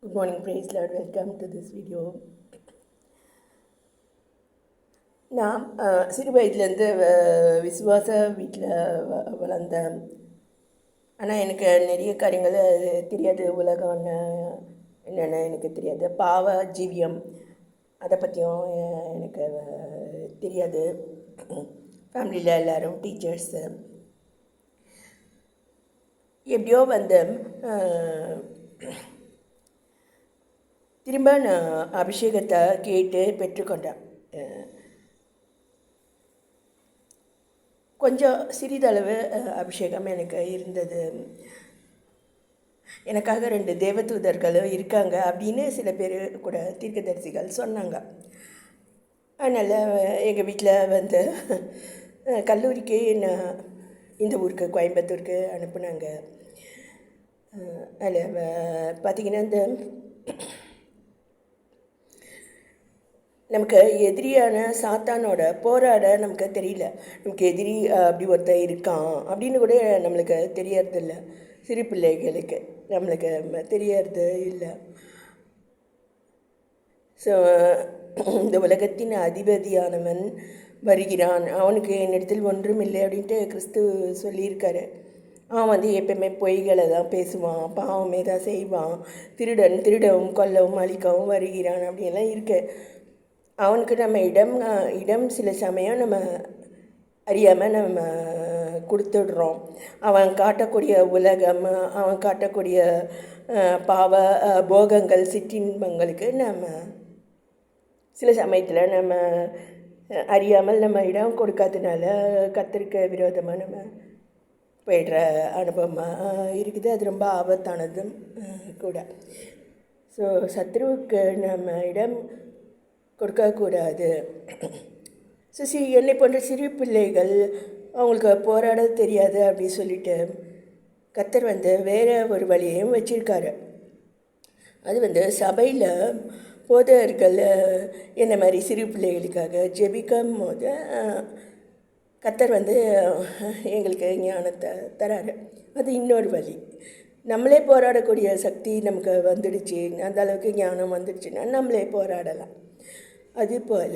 Good morning, praise Lord. Welcome to this video. நான் சிறு வயதுலேருந்து விசுவாச வீட்டில் வளர்ந்தேன். ஆனால் எனக்கு நிறைய காரியங்கள் தெரியாது. உலகம்னு என்னென்னு எனக்கு தெரியாது. பாவ ஜீவியம் அதை பற்றியும் எனக்கு தெரியாது. ஃபேமிலியில் எல்லோரும் டீச்சர்ஸு. எப்படியோ திரும்ப நான் அபிஷேகத்தை கேட்டு பெற்றுக்கொண்டேன். கொஞ்சம் சிறிதளவு அபிஷேகம் எனக்கு இருந்தது. எனக்காக 2 தேவதூதர்களும் இருக்காங்க அப்படின்னு சில பேர் கூட தீர்க்கதரிசிகள் சொன்னாங்க. அதனால் எங்கள் வீட்டில் கல்லூரிக்கு நான் இந்த ஊருக்கு கோயம்புத்தூருக்கு அனுப்புனாங்க. அதில் பார்த்திங்கன்னா நமக்கு எதிரியான சாத்தானோட போராட நமக்கு தெரியல. நமக்கு எதிரி அப்படி ஒருத்தர் இருக்கான் அப்படின்னு கூட நம்மளுக்கு தெரியறதில்ல. சிறு பிள்ளைகளுக்கு நம்மளுக்கு தெரியறது இல்லை. ஸோ இந்த உலகத்தின் அதிபதியானவன் வருகிறான், அவனுக்கு என்னிடத்தில் ஒன்றும் இல்லை அப்படின்ட்டு கிறிஸ்து சொல்லியிருக்காரு. அவன் எப்பவுமே பொய்களை தான் பேசுவான், பாவமே தான் செய்வான், திருடவும் கொல்லவும் அழிக்கவும் வருகிறான் அப்படின்லாம் இருக்கு. அவனுக்கு நம்ம இடம் சில சமயம் நம்ம அறியாமல் நம்ம கொடுத்துடுறோம். அவன் காட்டக்கூடிய உலகம், அவன் காட்டக்கூடிய பாவ போகங்கள், சிற்றின்பங்களுக்கு நம்ம சில சமயத்தில் நம்ம அறியாமல் நம்ம இடம் கொடுக்காதனால கர்த்தருக்கு விரோதமாக நம்ம போயிடுற அனுபவமாக இருக்குது. அது ரொம்ப ஆபத்தானதும் கூட. ஸோ சத்ருவுக்கு நம்ம இடம் கொடுக்கக்கூடாது. என்னை போன்ற சிறு பிள்ளைகள் அவங்களுக்கு போராட தெரியாது அப்படின்னு சொல்லிட்டு கர்த்தர் வேறு ஒரு வழியையும் வச்சுருக்காரு. அது சபையில் போதகர்கள் என்ன மாதிரி சிறு பிள்ளைகளுக்காக ஜெபிக்கும் போது கர்த்தர் எங்களுக்கு ஞானத்தை தராரு. அது இன்னொரு வழி. நம்மளே போராடக்கூடிய சக்தி நமக்கு வந்துடுச்சு, அந்த அளவுக்கு ஞானம் வந்துடுச்சுன்னா நம்மளே போராடலாம். அதுபோல்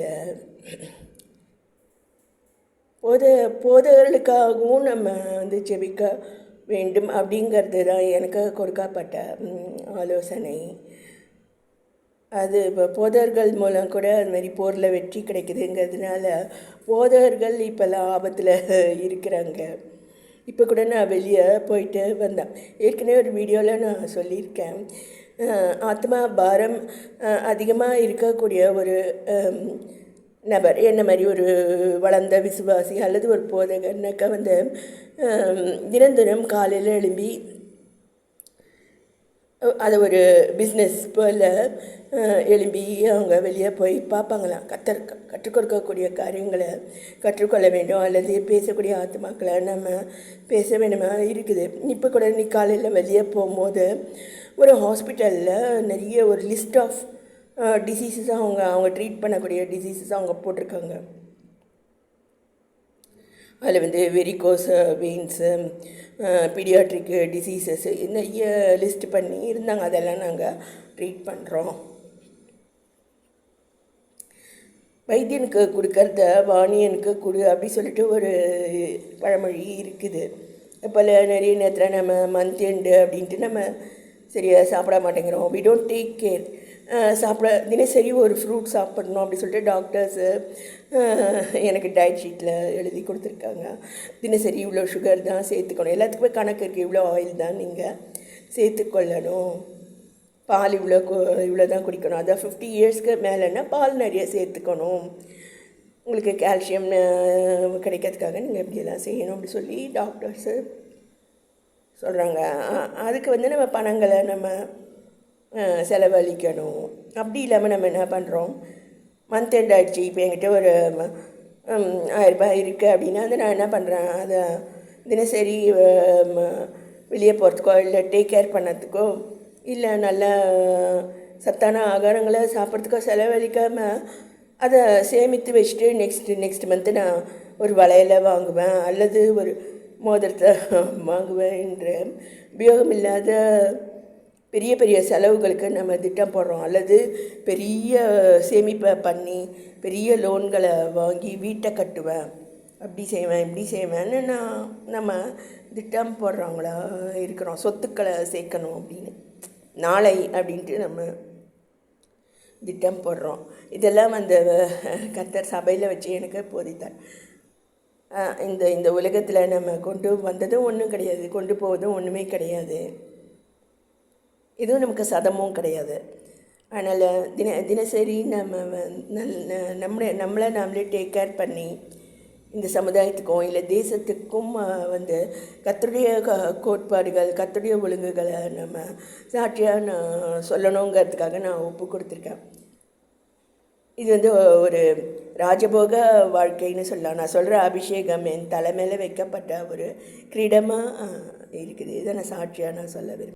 போதகர்களுக்காகவும் நம்ம ஜெபிக்க வேண்டும் அப்படிங்கிறது தான் எனக்கு கொடுக்கப்பட்ட ஆலோசனை. அது இப்போ போதகர்கள் மூலம் கூட அது மாதிரி போரில் வெற்றி கிடைக்குதுங்கிறதுனால போதகர்கள் இப்போல்லாம் ஆபத்தில் இருக்கிறாங்க. இப்போ கூட நான் வெளியே போயிட்டு வந்தேன். ஏற்கனவே ஒரு வீடியோவில் நான் சொல்லியிருக்கேன். ஆத்மா பாரம் அதிகமாக இருக்கக்கூடிய ஒரு நபர், என்ன மாதிரி ஒரு வளர்ந்த விசுவாசி அல்லது ஒரு போதகர்னாக்கா தினம் காலையில் எழும்பி அதை ஒரு பிஸ்னஸ் போல் எழும்பி அவங்க வெளியே போய் பார்ப்பாங்களாம். கற்றுக் கொடுக்கக்கூடிய காரியங்களை கற்றுக்கொள்ள வேண்டும் அல்லது பேசக்கூடிய ஆத்மாக்களை நம்ம பேச வேணுமா இருக்குது. இப்போ கூட நீ காலையில் வெளியே போகும்போது ஒரு ஹாஸ்பிட்டலில் நிறைய ஒரு லிஸ்ட் ஆஃப் டிசீஸஸ் அவங்க ட்ரீட் பண்ணக்கூடிய டிசீஸஸ் அவங்க போட்டிருக்காங்க. அதில் வெரிகோஸ் வெயின்ஸு, பீடியாட்ரிக் டிசீசஸ் நிறைய லிஸ்ட் பண்ணி இருந்தாங்க. அதெல்லாம் நாங்கள் ட்ரீட் பண்ணுறோம். வைத்தியனுக்கு கொடுக்கறத வாணியனுக்கு கொடு அப்படி சொல்லிட்டு ஒரு பழமொழி இருக்குது. போல் நிறைய நேரத்தில் நம்ம மந்த் எண்டு அப்படின்ட்டு நம்ம சரியாக சாப்பிட மாட்டேங்கிறோம். We don't take care. தினசரி ஒரு ஃப்ரூட் சாப்பிடணும் அப்படி சொல்லிட்டு டாக்டர்ஸு எனக்கு டயட் ஷீட்டில் எழுதி கொடுத்துருக்காங்க. தினசரி இவ்வளோ சுகர் தான் சேர்த்துக்கணும், எல்லாத்துக்குமே கணக்கு இருக்குது, இவ்வளோ ஆயில் தான் நீங்கள் சேர்த்துக்கொள்ளணும், பால் இவ்வளோ தான் குடிக்கணும், அதான் 50 இயர்ஸ்க்கு மேலேன்னா பால் நிறைய சேர்த்துக்கணும், உங்களுக்கு கால்சியம் கிடைக்கிறதுக்காக நீங்கள் இப்படியெல்லாம் செய்யணும் அப்படி சொல்லி டாக்டர்ஸு சொல்கிறாங்க. அதுக்கு நம்ம பணங்களை நம்ம செலவழிக்கணும். அப்படி இல்லாமல் நம்ம என்ன பண்ணுறோம், மந்த் எண்ட் ஆகிடுச்சு, இப்போ என்கிட்ட ஒரு 1000 ரூபாய் இருக்குது அப்படின்னா நான் என்ன பண்ணுறேன், அதை தினசரி வெளியே போகிறதுக்கோ இல்லை டேக் கேர் பண்ணுறதுக்கோ இல்லை நல்ல சத்தான ஆகாரங்களை சாப்பிட்றதுக்கோ செலவழிக்காமல் அதை சேமித்து வச்சுட்டு நெக்ஸ்ட் மந்த்து நான் ஒரு வளையலை வாங்குவேன் அல்லது ஒரு மோதிரத்தை வாங்குவேன் என்ற உபயோகம் இல்லாத பெரிய பெரிய செலவுகளுக்கு நம்ம திட்டம் போடுறோம், அல்லது பெரிய சேமிப்பை பண்ணி பெரிய லோன்களை வாங்கி வீட்டை கட்டுவேன், அப்படி செய்வேன் இப்படி செய்வேன்னு நம்ம திட்டம் போடுறவங்களா இருக்கிறோம். சொத்துக்களை சேர்க்கணும் அப்படின்னு, நாளை அப்படின்ட்டு நம்ம திட்டம் போடுறோம். இதெல்லாம் அந்த கர்த்தர் சபையில் வச்சு எனக்கு போதித்தார். இந்த உலகத்தில் நம்ம கொண்டு வந்ததும் ஒன்றும் கிடையாது, கொண்டு போவதும் ஒன்றுமே கிடையாது, இதுவும் நமக்கு சதமும் கிடையாது. அதனால் தினசரி நம்ம நம்மளை நாமளே டேக் கேர் பண்ணி இந்த சமுதாயத்துக்கும் இல்லை தேசத்துக்கும் கர்த்தருடைய கோட்பாடுகள், கர்த்தருடைய ஒழுங்குகளை நம்ம சாட்சியாக நான் சொல்லணுங்கிறதுக்காக நான் ஒப்பு கொடுத்துருக்கேன். இது ஒரு ராஜபோக வாழ்க்கைன்னு சொல்லலாம். நான் சொல்கிற அபிஷேகம் என் தலை மேலே வைக்கப்பட்ட ஒரு கிரீடமாக இருக்குது. இதை நான் சாட்சியாக நான் சொல்ல விரும்புகிறேன்.